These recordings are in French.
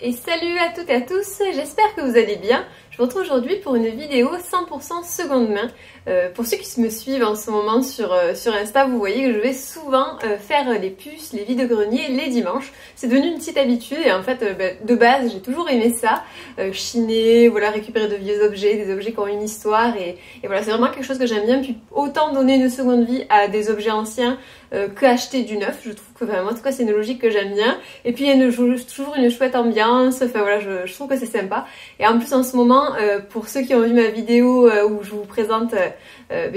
Et salut à toutes et à tous, j'espère que vous allez bien. Je vous retrouve aujourd'hui pour une vidéo 100% seconde main. Pour ceux qui me suivent en ce moment sur Insta, vous voyez que je vais souvent faire les puces, les vide-greniers les dimanches. C'est devenu une petite habitude et en fait de base j'ai toujours aimé ça, chiner, voilà, récupérer de vieux objets, des objets qui ont une histoire et voilà, c'est vraiment quelque chose que j'aime bien. Puis autant donner une seconde vie à des objets anciens que acheter du neuf, je trouve que vraiment, en tout cas c'est une logique que j'aime bien. Et puis il y a toujours une chouette ambiance, enfin voilà, je trouve que c'est sympa. Et en plus en ce moment, pour ceux qui ont vu ma vidéo où je vous présente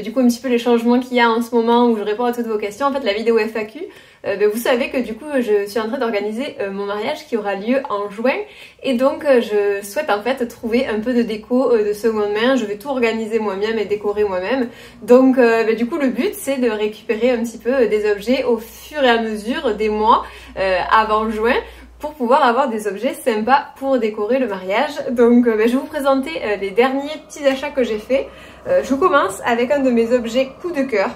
du coup un petit peu les changements qu'il y a en ce moment, où je réponds à toutes vos questions, en fait la vidéo FAQ, vous savez que du coup je suis en train d'organiser mon mariage qui aura lieu en juin et donc je souhaite en fait trouver un peu de déco de seconde main. Je vais tout organiser moi-même et décorer moi-même, donc du coup le but c'est de récupérer un petit peu des objets au fur et à mesure des mois avant juin, pour pouvoir avoir des objets sympas pour décorer le mariage. Donc je vais vous présenter les derniers petits achats que j'ai fait. Je commence avec un de mes objets coup de cœur,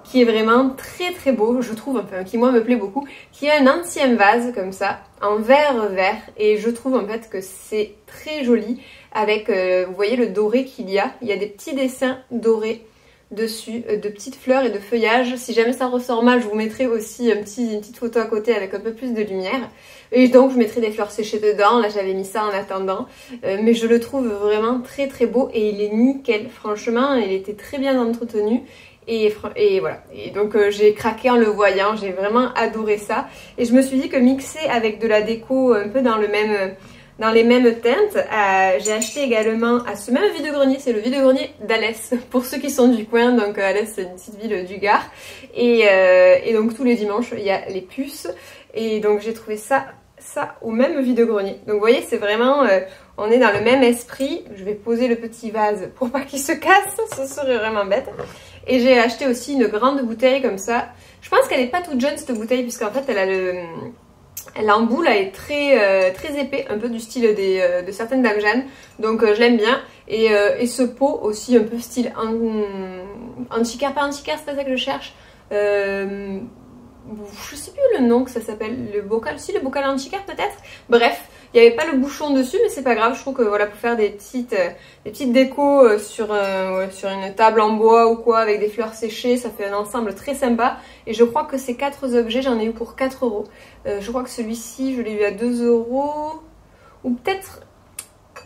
qui est vraiment très très beau, je trouve, enfin qui moi me plaît beaucoup, qui est un ancien vase comme ça, en verre vert, et je trouve en fait que c'est très joli, avec, vous voyez le doré qu'il y a des petits dessins dorés dessus, de petites fleurs et de feuillages. Si jamais ça ressort mal, je vous mettrai aussi une petite photo à côté avec un peu plus de lumière. Et donc je mettrai des fleurs séchées dedans, là j'avais mis ça en attendant. Mais je le trouve vraiment très très beau et il est nickel, franchement il était très bien entretenu. Et voilà, et donc j'ai craqué en le voyant, j'ai vraiment adoré ça. Et je me suis dit que mixer avec de la déco un peu dans les mêmes teintes, j'ai acheté également à ce même vide-grenier, c'est le vide-grenier d'Alès, pour ceux qui sont du coin. Donc Alès c'est une petite ville du Gard, et donc tous les dimanches il y a les puces, et donc j'ai trouvé ça au même vide-grenier. Donc vous voyez, c'est vraiment, on est dans le même esprit. Je vais poser le petit vase pour pas qu'il se casse, ce serait vraiment bête. Et j'ai acheté aussi une grande bouteille comme ça. Je pense qu'elle n'est pas toute jeune cette bouteille, puisqu'en fait l'embout là est très épais, un peu du style de certaines Dame Jeanne, donc je l'aime bien. Et ce pot aussi un peu style antiquaire, pas antiquaire, c'est pas ça que je cherche. Je sais plus le nom que ça s'appelle, le bocal, si le bocal antiquaire peut-être. Bref, il n'y avait pas le bouchon dessus, mais c'est pas grave. Je trouve que voilà, pour faire des petites décos sur une table en bois ou quoi, avec des fleurs séchées, ça fait un ensemble très sympa. Et je crois que ces 4 objets, j'en ai eu pour 4 euros. Je crois que celui-ci, je l'ai eu à 2 euros, ou peut-être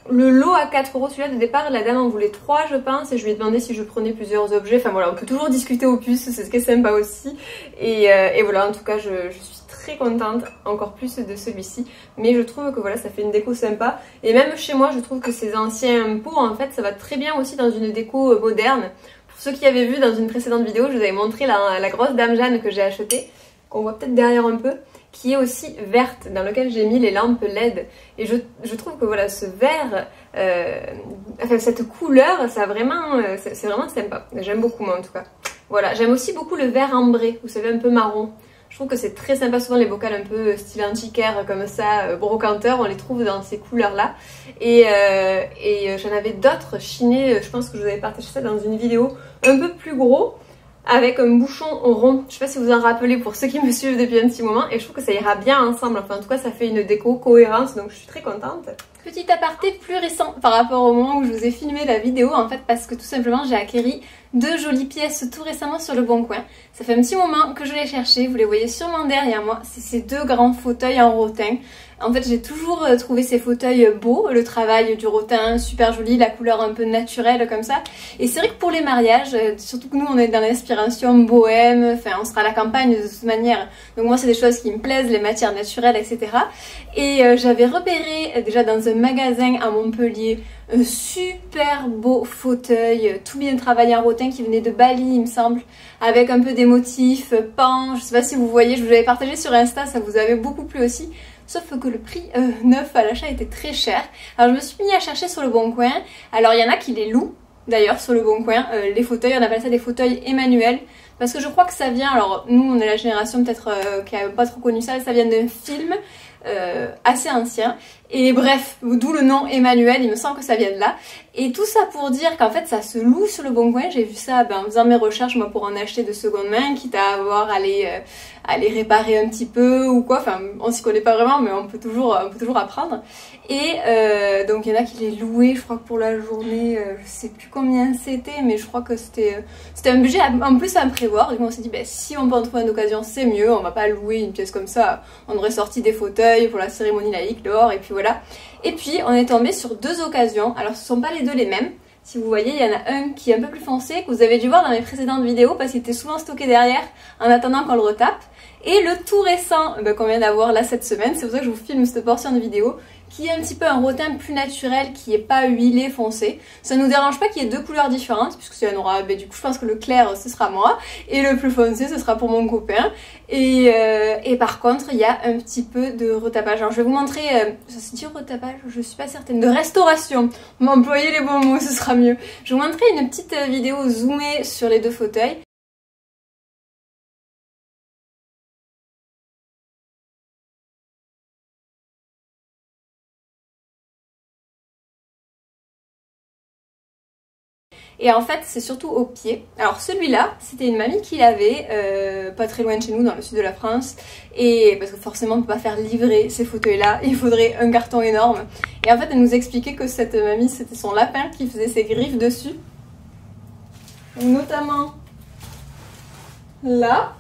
le lot à 4 euros. Celui-là de départ, la dame en voulait 3 je pense, et je lui ai demandé si je prenais plusieurs objets. Enfin voilà, on peut toujours discuter aux puces, c'est ce qui est sympa aussi. Et voilà, en tout cas je suis très contente encore plus de celui-ci, mais je trouve que voilà, ça fait une déco sympa. Et même chez moi je trouve que ces anciens pots en fait ça va très bien aussi dans une déco moderne. Pour ceux qui avaient vu dans une précédente vidéo, je vous avais montré la grosse Dame Jeanne que j'ai achetée, qu'on voit peut-être derrière un peu, qui est aussi verte, dans lequel j'ai mis les lampes LED. Et je trouve que voilà, ce vert, enfin cette couleur, c'est vraiment sympa. J'aime beaucoup moi en tout cas. Voilà, j'aime aussi beaucoup le vert ambré, vous savez, un peu marron. Je trouve que c'est très sympa, souvent les bocals un peu style antiquaire comme ça, brocanteurs, on les trouve dans ces couleurs-là. Et j'en avais d'autres chinés, je pense que je vous avais partagé ça dans une vidéo, un peu plus gros, avec un bouchon rond. Je sais pas si vous en rappelez pour ceux qui me suivent depuis un petit moment, et je trouve que ça ira bien ensemble. Enfin en tout cas ça fait une déco cohérence, donc je suis très contente. Petit aparté plus récent par rapport au moment où je vous ai filmé la vidéo, en fait parce que tout simplement j'ai acquéri 2 jolies pièces tout récemment sur le Bon Coin. Ça fait un petit moment que je les cherchais, vous les voyez sûrement derrière moi, c'est ces 2 grands fauteuils en rotin. En fait j'ai toujours trouvé ces fauteuils beaux, le travail du rotin super joli, la couleur un peu naturelle comme ça. Et c'est vrai que pour les mariages, surtout que nous on est dans l'inspiration bohème, enfin on sera à la campagne de toute manière, donc moi c'est des choses qui me plaisent, les matières naturelles, etc. Et j'avais repéré déjà dans un magasin à Montpellier un super beau fauteuil tout bien travaillé en rotin qui venait de Bali il me semble, avec un peu des motifs pans, je sais pas si vous voyez, je vous l'avais partagé sur Insta, ça vous avait beaucoup plu aussi. Sauf que le prix neuf à l'achat était très cher. Alors je me suis mis à chercher sur le Bon Coin. Alors il y en a qui les louent d'ailleurs sur le Bon Coin, les fauteuils, on appelle ça des fauteuils Emmanuel. Parce que je crois que ça vient, alors nous on est la génération peut-être qui a pas trop connu ça, ça vient d'un film assez ancien. Et bref, d'où le nom Emmanuel, il me semble que ça vient de là. Et tout ça pour dire qu'en fait ça se loue sur le Bon Coin. J'ai vu ça en faisant mes recherches moi pour en acheter de seconde main, quitte à avoir à les réparer un petit peu ou quoi. Enfin on s'y connaît pas vraiment mais on peut toujours apprendre. Et donc il y en a qui les louaient, je crois que pour la journée, je sais plus combien c'était, mais je crois que c'était un budget en plus à prévoir. Du coup on s'est dit si on peut en trouver une occasion c'est mieux, on va pas louer une pièce comme ça, on aurait sorti des fauteuils pour la cérémonie laïque dehors et puis voilà. Et puis on est tombé sur deux occasions, alors ce sont pas les deux les mêmes. Si vous voyez, il y en a un qui est un peu plus foncé, que vous avez dû voir dans mes précédentes vidéos parce qu'il était souvent stocké derrière en attendant qu'on le retape. Et le tout récent qu'on vient d'avoir là cette semaine, c'est pour ça que je vous filme cette portion de vidéo, qui est un petit peu un rotin plus naturel, qui n'est pas huilé foncé. Ça nous dérange pas qu'il y ait deux couleurs différentes, puisque s'il y en aura, du coup je pense que le clair ce sera moi, et le plus foncé ce sera pour mon copain. Et par contre il y a un petit peu de retapage. Alors je vais vous montrer, ça se dit retapage, je suis pas certaine, de restauration. On va employer les bons mots, ce sera mieux. Je vais vous montrer une petite vidéo zoomée sur les deux fauteuils. Et en fait c'est surtout au pied. Alors celui-là c'était une mamie qui l'avait, pas très loin de chez nous dans le sud de la France, et parce que forcément on ne peut pas faire livrer ces fauteuils là, il faudrait un carton énorme. Et en fait elle nous expliquait que cette mamie c'était son lapin qui faisait ses griffes dessus, notamment là.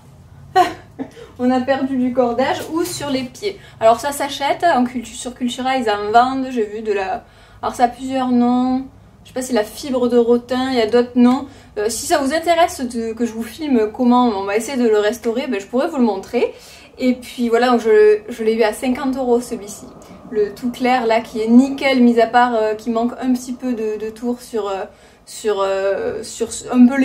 On a perdu du cordage, ou sur les pieds. Alors ça s'achète sur Cultura, ils en vendent, j'ai vu de la... Alors ça a plusieurs noms. Je sais pas si la fibre de rotin, il y a d'autres noms. Si ça vous intéresse que je vous filme comment on va essayer de le restaurer, je pourrais vous le montrer. Et puis voilà, donc je l'ai eu à 50 € celui-ci. Le tout clair là qui est nickel, mis à part qui manque un petit peu de tour sur un peu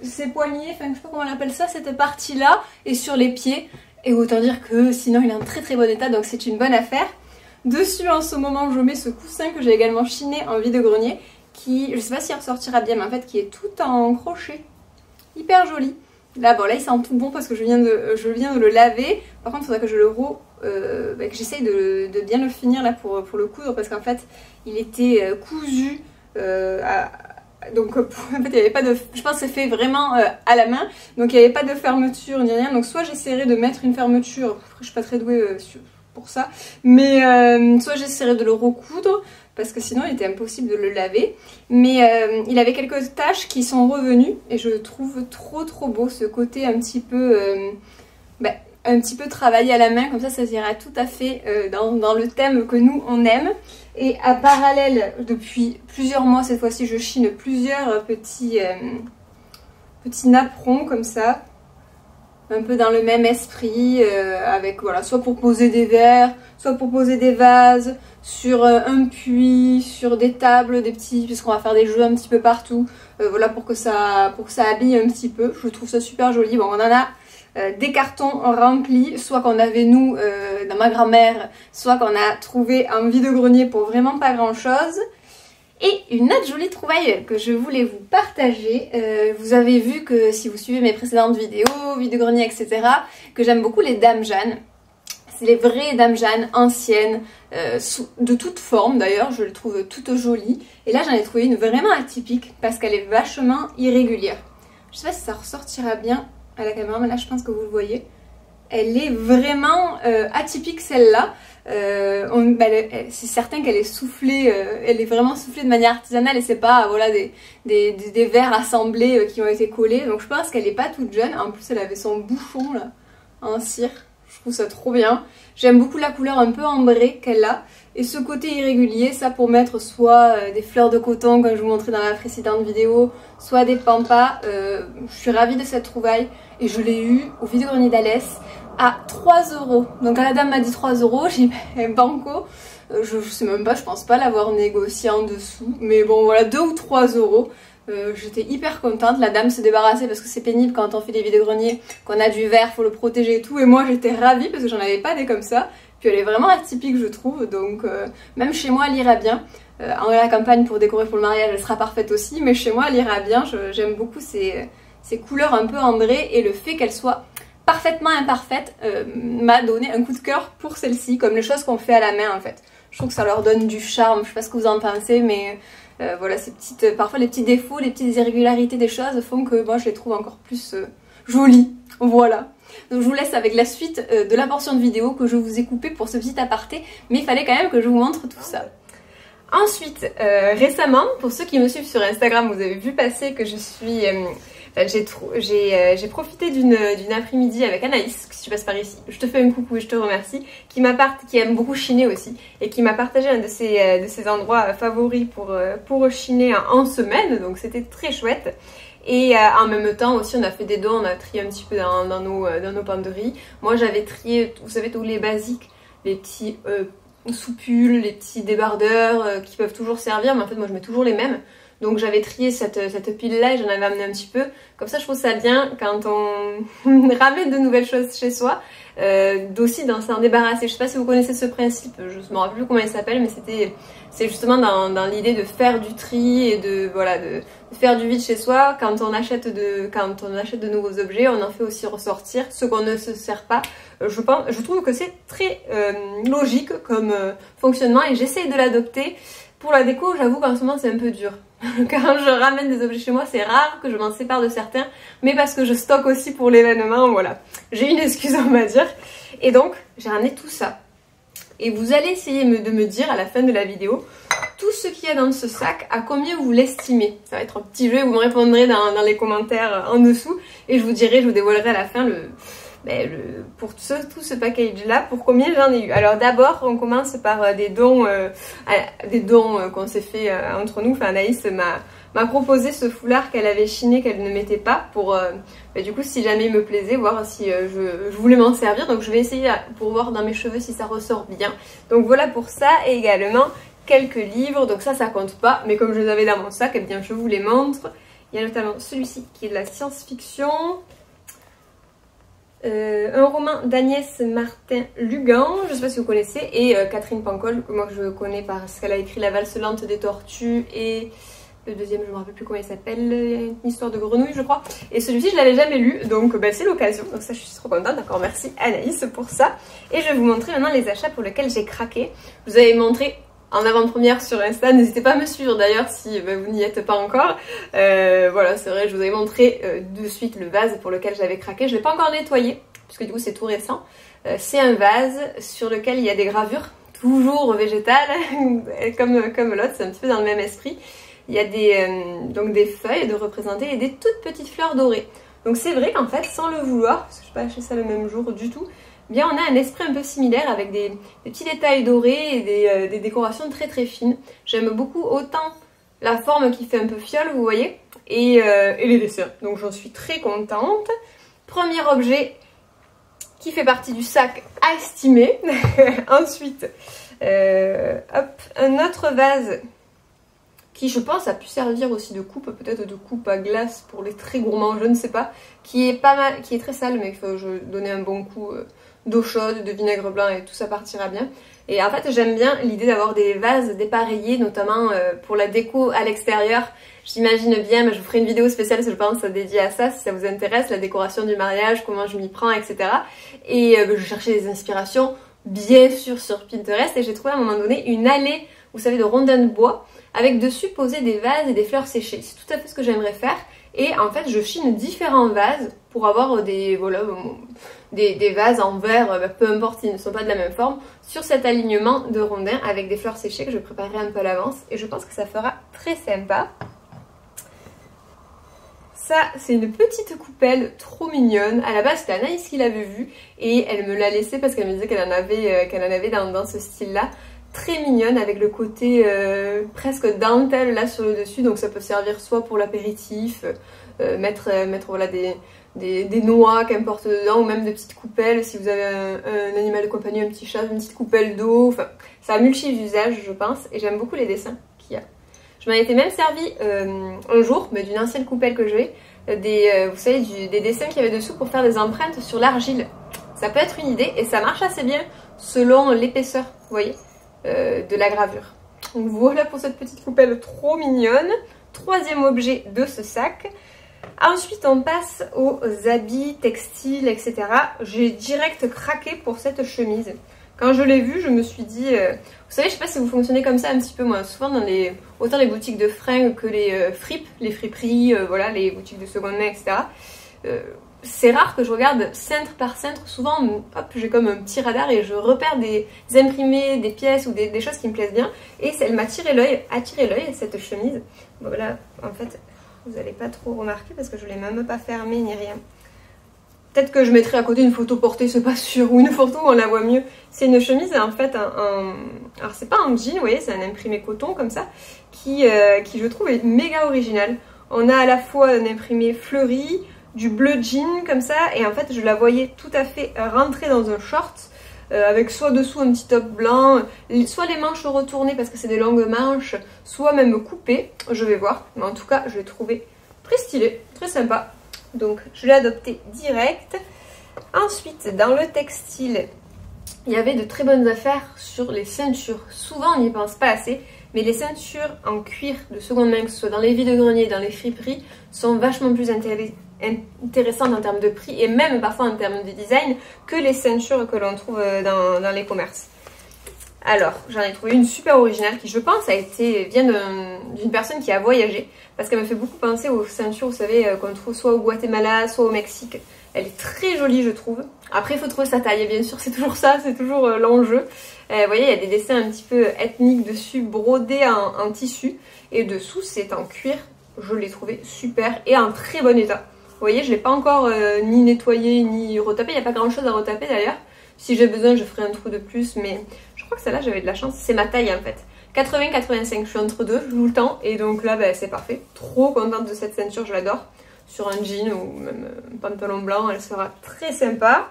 ses poignets, enfin je sais pas comment on appelle ça, cette partie là, et sur les pieds. Et autant dire que sinon il est en très très bon état, donc c'est une bonne affaire. Dessus en ce moment je mets ce coussin que j'ai également chiné en vide-grenier, qui, je sais pas s'il ressortira bien, mais en fait qui est tout en crochet, hyper joli. Là bon, là il sent tout bon parce que je viens de le laver. Par contre il faudrait que je le que j'essaye de bien le finir là pour le coudre, parce qu'en fait il était cousu donc en fait il n'y avait pas de, je pense que c'est fait vraiment à la main, donc il n'y avait pas de fermeture ni rien. Donc soit j'essaierai de mettre une fermeture, je suis pas très douée pour ça, mais soit j'essaierai de le recoudre, parce que sinon il était impossible de le laver. Mais il avait quelques taches qui sont revenues et je trouve trop beau ce côté un petit peu travaillé à la main, comme ça ira tout à fait dans le thème que nous on aime. Et à parallèle, depuis plusieurs mois cette fois-ci, je chine plusieurs petits napperons comme ça, un peu dans le même esprit, avec voilà, soit pour poser des verres, soit pour poser des vases, sur un puits, sur des tables, des petits, puisqu'on va faire des jeux un petit peu partout, voilà, pour que ça habille un petit peu. Je trouve ça super joli. Bon, on en a des cartons remplis, soit qu'on avait nous dans ma grand-mère, soit qu'on a trouvé en vide-grenier pour vraiment pas grand-chose. Et une autre jolie trouvaille que je voulais vous partager, vous avez vu que si vous suivez mes précédentes vidéos, vide-grenier, etc., que j'aime beaucoup les Dames Jeanne. C'est les vraies Dames Jeanne anciennes, de toute forme d'ailleurs, je les trouve toutes jolies. Et là j'en ai trouvé une vraiment atypique parce qu'elle est vachement irrégulière. Je sais pas si ça ressortira bien à la caméra, mais là je pense que vous le voyez. Elle est vraiment atypique celle-là. C'est certain qu'elle est soufflée, elle est vraiment soufflée de manière artisanale et c'est pas voilà, des verres assemblés qui ont été collés. Donc je pense qu'elle n'est pas toute jeune. En plus elle avait son bouchon là en cire. Je trouve ça trop bien. J'aime beaucoup la couleur un peu ambrée qu'elle a. Et ce côté irrégulier, ça pour mettre soit des fleurs de coton comme je vous montrais dans la précédente vidéo, soit des pampas. Je suis ravie de cette trouvaille et je l'ai eue au vide-grenier d'Alès à 3 €. Donc quand la dame m'a dit 3 €, j'ai dit banco. Je sais même pas, je pense pas l'avoir négocié en dessous. Mais bon voilà, 2 ou 3 €. J'étais hyper contente, la dame se débarrassait parce que c'est pénible quand on fait des vide-greniers, qu'on a du verre, faut le protéger et tout. Et moi j'étais ravie parce que j'en avais pas des comme ça. Puis elle est vraiment atypique je trouve, donc même chez moi elle ira bien. En la campagne pour décorer pour le mariage elle sera parfaite aussi, mais chez moi elle ira bien. J'aime beaucoup ces couleurs un peu ambrées et le fait qu'elle soit parfaitement imparfaite m'a donné un coup de cœur pour celle-ci, comme les choses qu'on fait à la main en fait. Je trouve que ça leur donne du charme, je sais pas ce que vous en pensez, mais voilà, parfois les petits défauts, les petites irrégularités des choses font que moi je les trouve encore plus jolies. Voilà. Donc je vous laisse avec la suite de la portion de vidéo que je vous ai coupée pour ce petit aparté, mais il fallait quand même que je vous montre tout ça. Ensuite, récemment, pour ceux qui me suivent sur Instagram, vous avez vu passer que je suis... j'ai profité d'une après-midi avec Anaïs, qui passe par ici. Je te fais un coucou et je te remercie, qui aime beaucoup chiner aussi, et qui m'a partagé un de ses endroits favoris pour chiner en semaine, donc c'était très chouette. Et en même temps aussi on a fait des dons, on a trié un petit peu dans nos penderies. Moi j'avais trié, vous savez, tous les basiques, les petits soupules, les petits débardeurs qui peuvent toujours servir, mais en fait moi je mets toujours les mêmes. Donc j'avais trié cette pile là et j'en avais amené un petit peu. Comme ça je trouve ça bien quand on ramène de nouvelles choses chez soi, d'aussi s'en débarrasser. Je sais pas si vous connaissez ce principe, je ne me rappelle plus comment il s'appelle, mais c'est justement dans l'idée de faire du tri et de faire du vide chez soi. Quand on achète de nouveaux objets, on en fait aussi ressortir ce qu'on ne se sert pas. Je trouve que c'est très logique comme fonctionnement et j'essaye de l'adopter. Pour la déco, j'avoue qu'en ce moment c'est un peu dur. Quand je ramène des objets chez moi, c'est rare que je m'en sépare de certains, mais parce que je stocke aussi pour l'événement, voilà. J'ai une excuse, on va dire. Et donc, j'ai ramené tout ça. Et vous allez essayer de me dire à la fin de la vidéo, tout ce qu'il y a dans ce sac, à combien vous l'estimez. Ça va être un petit jeu, vous me répondrez dans les commentaires en dessous, et je vous dévoilerai à la fin pour tout ce package là, pour combien j'en ai eu. Alors d'abord on commence par des dons qu'on s'est fait entre nous. Enfin Anaïs m'a proposé ce foulard qu'elle avait chiné, qu'elle ne mettait pas, pour du coup si jamais il me plaisait, voir si je voulais m'en servir. Donc je vais essayer pour voir dans mes cheveux si ça ressort bien. Donc voilà pour ça, et également quelques livres, donc ça compte pas, mais comme je les avais dans mon sac, eh bien je vous les montre. Il y a notamment celui-ci qui est de la science-fiction. Un roman d'Agnès Martin-Lugan, je ne sais pas si vous connaissez, et Catherine Pancol, que moi je connais parce qu'elle a écrit La valse lente des tortues, et le deuxième je ne me rappelle plus comment il s'appelle, Une histoire de grenouille je crois, et celui-ci je ne l'avais jamais lu, donc c'est l'occasion, donc ça je suis trop contente, d'accord, merci Anaïs pour ça. Et je vais vous montrer maintenant les achats pour lesquels j'ai craqué. Je vous avais montré en avant-première sur Insta, n'hésitez pas à me suivre d'ailleurs si vous n'y êtes pas encore. Voilà, c'est vrai, je vous avais montré de suite le vase pour lequel j'avais craqué. Je ne l'ai pas encore nettoyé, puisque du coup c'est tout récent. C'est un vase sur lequel il y a des gravures, toujours végétales, comme l'autre, c'est un petit peu dans le même esprit. Il y a donc des feuilles de représenter et des toutes petites fleurs dorées. Donc c'est vrai qu'en fait, sans le vouloir, parce que je n'ai pas acheté ça le même jour du tout, bien on a un esprit un peu similaire avec des petits détails dorés et des décorations très très fines. J'aime beaucoup autant la forme qui fait un peu fiole, vous voyez, et les dessins. Donc j'en suis très contente. Premier objet qui fait partie du sac à estimer. Ensuite, un autre vase qui je pense a pu servir aussi de coupe, peut-être de coupe à glace pour les très gourmands, je ne sais pas, qui est pas mal, qui est très sale, mais il faut donner un bon coup d'eau chaude, de vinaigre blanc et tout ça partira bien. Et en fait j'aime bien l'idée d'avoir des vases dépareillés, notamment pour la déco à l'extérieur. J'imagine bien, mais je vous ferai une vidéo spéciale je pense dédiée à ça si ça vous intéresse, la décoration du mariage, comment je m'y prends, etc. Et je cherchais des inspirations bien sûr sur Pinterest et j'ai trouvé à un moment donné une allée, vous savez, de rondins de bois avec dessus posé des vases et des fleurs séchées. C'est tout à fait ce que j'aimerais faire. Et en fait je chine différents vases pour avoir des vases en verre, peu importe s'ils ne sont pas de la même forme, sur cet alignement de rondins avec des fleurs séchées que je préparerai un peu à l'avance et je pense que ça fera très sympa. Ça c'est une petite coupelle trop mignonne. À la base c'était Anaïs qui l'avait vue et elle me l'a laissée parce qu'elle me disait qu'elle en avait dans ce style là. Très mignonne avec le côté presque dentelle là sur le dessus, donc ça peut servir soit pour l'apéritif, mettre voilà, des noix qu'importe dedans, ou même de petites coupelles si vous avez un animal de compagnie, un petit chat, une petite coupelle d'eau, enfin ça a multi-usages je pense, et j'aime beaucoup les dessins qu'il y a. Je m'en étais même servi un jour, mais d'une ancienne coupelle que j'ai, vous savez, des dessins qu'il y avait dessous pour faire des empreintes sur l'argile. Ça peut être une idée et ça marche assez bien selon l'épaisseur, vous voyez, de la gravure. Donc voilà pour cette petite coupelle trop mignonne. Troisième objet de ce sac. Ensuite on passe aux habits, textiles, etc. J'ai direct craqué pour cette chemise. Quand je l'ai vu, je me suis dit... vous savez, je sais pas si vous fonctionnez comme ça un petit peu, moi, souvent dans autant les boutiques de fringues que les fripes, les friperies, voilà, les boutiques de seconde main, etc. C'est rare que je regarde cintre par cintre. Souvent, hop, j'ai comme un petit radar et je repère des imprimés, des pièces ou des choses qui me plaisent bien. Et elle m'a attiré l'œil, cette chemise. Bon, là, en fait, vous n'allez pas trop remarquer parce que je ne l'ai même pas fermée ni rien. Peut-être que je mettrai à côté une photo portée, c'est pas sûr, ou une photo où on la voit mieux. C'est une chemise, en fait, alors c'est pas un jean, vous voyez, c'est un imprimé coton comme ça, qui je trouve est méga original. On a à la fois un imprimé fleuri, du bleu jean comme ça, et en fait je la voyais tout à fait rentrer dans un short, avec soit dessous un petit top blanc, soit les manches retournées parce que c'est des longues manches, soit même coupées, je vais voir. Mais en tout cas, je l'ai trouvé très stylé, très sympa. Donc je l'ai adopté direct. Ensuite, dans le textile, il y avait de très bonnes affaires sur les ceintures. Souvent, on n'y pense pas assez, mais les ceintures en cuir de seconde main, que ce soit dans les vide-greniers, dans les friperies, sont vachement plus intéressantes en termes de prix et même parfois en termes de design que les ceintures que l'on trouve dans les commerces. Alors, j'en ai trouvé une super originale qui, je pense, vient d'une personne qui a voyagé parce qu'elle me fait beaucoup penser aux ceintures, vous savez, qu'on trouve soit au Guatemala, soit au Mexique. Elle est très jolie, je trouve. Après, il faut trouver sa taille, et bien sûr, c'est toujours ça, c'est toujours l'enjeu. Vous voyez, il y a des dessins un petit peu ethniques dessus, brodés en tissu. Et dessous, c'est en cuir. Je l'ai trouvé super et en très bon état. Vous voyez, je ne l'ai pas encore ni nettoyé, ni retapé. Il n'y a pas grand-chose à retaper, d'ailleurs. Si j'ai besoin, je ferai un trou de plus, mais je crois que celle-là, j'avais de la chance. C'est ma taille, en fait. 80-85, je suis entre deux, je joue le temps. Et donc là, ben, c'est parfait. Trop contente de cette ceinture, je l'adore. Sur un jean ou même un pantalon blanc, elle sera très sympa.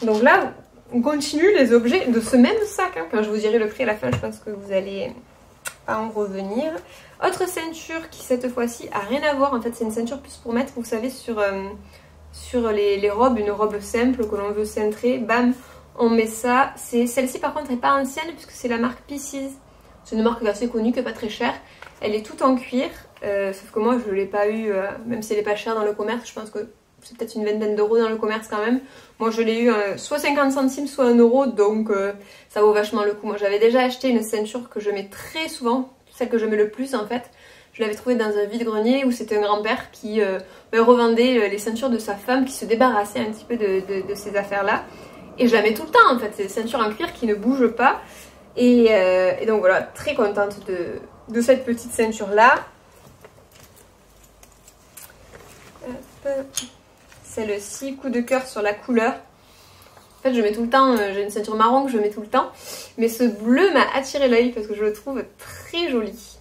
Donc là, on continue les objets de ce même sac. Hein. Quand je vous dirai le prix à la fin, je pense que vous allez en revenir. Autre ceinture qui cette fois-ci a rien à voir. En fait, c'est une ceinture plus pour mettre, vous savez, sur les robes, une robe simple que l'on veut cintrer. Bam, on met ça. Celle-ci par contre n'est pas ancienne puisque c'est la marque Pieces. C'est une marque assez connue, qui n'est pas très chère. Elle est toute en cuir. Sauf que moi je ne l'ai pas eu, même si elle n'est pas chère dans le commerce, je pense que c'est peut-être une vingtaine d'euros dans le commerce quand même. Moi je l'ai eu soit 50 centimes soit 1 euro, donc ça vaut vachement le coup. Moi j'avais déjà acheté une ceinture que je mets très souvent, celle que je mets le plus en fait. Je l'avais trouvée dans un vide-grenier où c'était un grand-père qui revendait les ceintures de sa femme, qui se débarrassait un petit peu de ces affaires-là. Et je la mets tout le temps en fait, c'est des ceintures en cuir qui ne bougent pas. Et donc voilà, très contente de cette petite ceinture-là. Celle-ci, coup de cœur sur la couleur. En fait, je mets tout le temps, j'ai une ceinture marron que je mets tout le temps. Mais ce bleu m'a attiré l'œil parce que je le trouve très joli.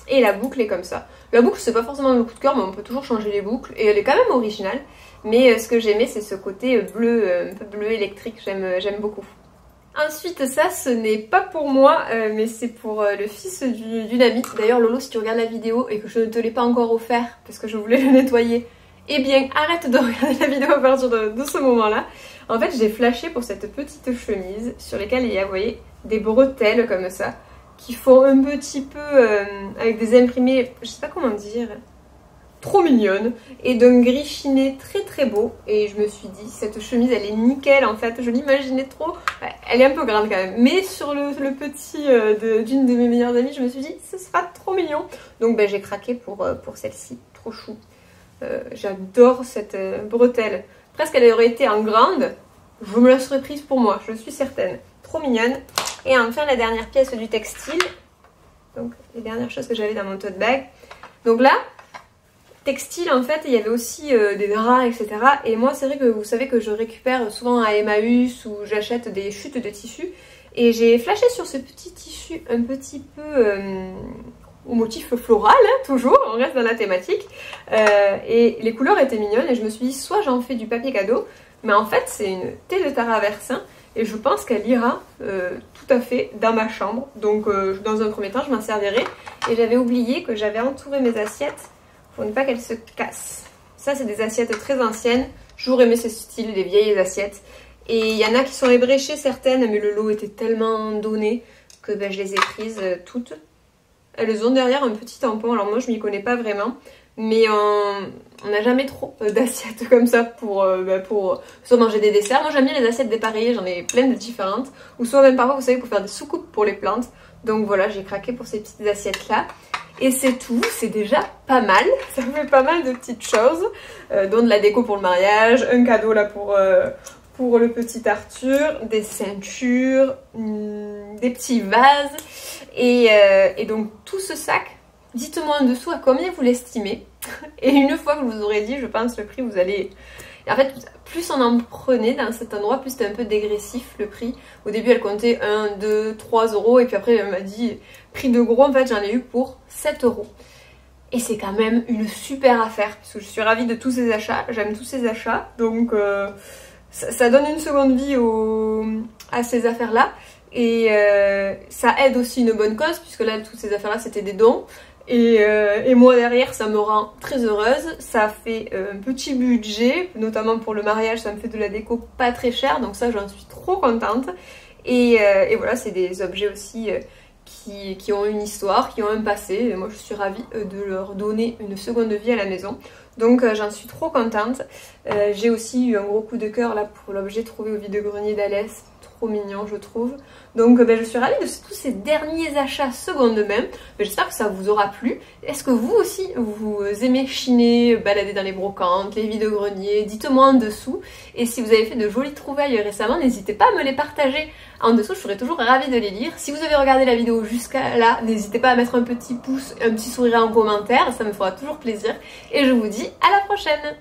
Et la boucle est comme ça. La boucle, c'est pas forcément le coup de cœur, mais on peut toujours changer les boucles. Et elle est quand même originale. Mais ce que j'aimais, c'est ce côté bleu, un peu bleu électrique. J'aime beaucoup. Ensuite, ça, ce n'est pas pour moi, mais c'est pour le fils d'une amie. D'ailleurs, Lolo, si tu regardes la vidéo et que je ne te l'ai pas encore offert parce que je voulais le nettoyer, eh bien, arrête de regarder la vidéo à partir de ce moment-là. En fait, j'ai flashé pour cette petite chemise sur laquelle il y a, vous voyez, des bretelles comme ça, qui font un petit peu, avec des imprimés, je sais pas comment dire, trop mignonne, et d'un gris chiné très très beau. Et je me suis dit, cette chemise elle est nickel en fait, je l'imaginais trop. Elle est un peu grande quand même, mais sur le petit d'une de mes meilleures amies, je me suis dit ce sera trop mignon. Donc ben, j'ai craqué pour celle-ci, trop chou. J'adore cette bretelle, presque elle aurait été en grande, je me la serais prise pour moi, je suis certaine. Trop mignonne. Et enfin la dernière pièce du textile, donc les dernières choses que j'avais dans mon tote bag. Donc là, textile en fait, il y avait aussi des draps, etc. Et moi c'est vrai que vous savez que je récupère souvent à Emmaüs ou j'achète des chutes de tissu. Et j'ai flashé sur ce petit tissu un petit peu au motif floral, hein, toujours, on reste dans la thématique. Et les couleurs étaient mignonnes et je me suis dit soit j'en fais du papier cadeau, mais en fait c'est une thé de traversin. Et je pense qu'elle ira tout à fait dans ma chambre. Donc dans un premier temps je m'en servirai. Et j'avais oublié que j'avais entouré mes assiettes pour ne pas qu'elles se cassent. Ça c'est des assiettes très anciennes. J'ai toujours aimé ce style, des vieilles assiettes. Et il y en a qui sont ébréchées certaines, mais le lot était tellement donné que ben, je les ai prises toutes. Elles ont derrière un petit tampon, alors moi je m'y connais pas vraiment. mais on n'a jamais trop d'assiettes comme ça pour soit manger des desserts. Moi j'aime bien les assiettes dépareillées, j'en ai plein de différentes, ou soit même parfois vous savez pour faire des soucoupes pour les plantes. Donc voilà, j'ai craqué pour ces petites assiettes là. Et c'est tout, c'est déjà pas mal, ça fait pas mal de petites choses, dont de la déco pour le mariage, un cadeau là pour le petit Arthur, des ceintures, des petits vases, et donc tout ce sac, dites-moi en dessous à combien vous l'estimez, et une fois que je vous aurai dit, je pense le prix, vous allez... Et en fait, plus on en prenait dans cet endroit, plus c'était un peu dégressif le prix. Au début, elle comptait 1, 2, 3 euros. Et puis après, elle m'a dit, prix de gros, en fait, j'en ai eu pour 7 euros. Et c'est quand même une super affaire, parce que je suis ravie de tous ces achats. J'aime tous ces achats. Donc, ça donne une seconde vie à ces affaires-là. Et ça aide aussi une bonne cause, puisque là, toutes ces affaires-là, c'était des dons. Et moi derrière ça me rend très heureuse, ça fait un petit budget, notamment pour le mariage ça me fait de la déco pas très cher, donc ça j'en suis trop contente. Et voilà, c'est des objets aussi qui ont une histoire, qui ont un passé, et moi je suis ravie de leur donner une seconde vie à la maison. Donc j'en suis trop contente. J'ai aussi eu un gros coup de cœur là pour l'objet trouvé au vide-grenier d'Alès, trop mignon je trouve. Donc je suis ravie de tous ces derniers achats seconde main. J'espère que ça vous aura plu. Est-ce que vous aussi vous aimez chiner, balader dans les brocantes, les vide-greniers? Dites-moi en dessous. Et si vous avez fait de jolies trouvailles récemment, n'hésitez pas à me les partager en dessous, je serais toujours ravie de les lire. Si vous avez regardé la vidéo jusqu'à là, n'hésitez pas à mettre un petit pouce, un petit sourire en commentaire, ça me fera toujours plaisir. Et je vous dis à la prochaine!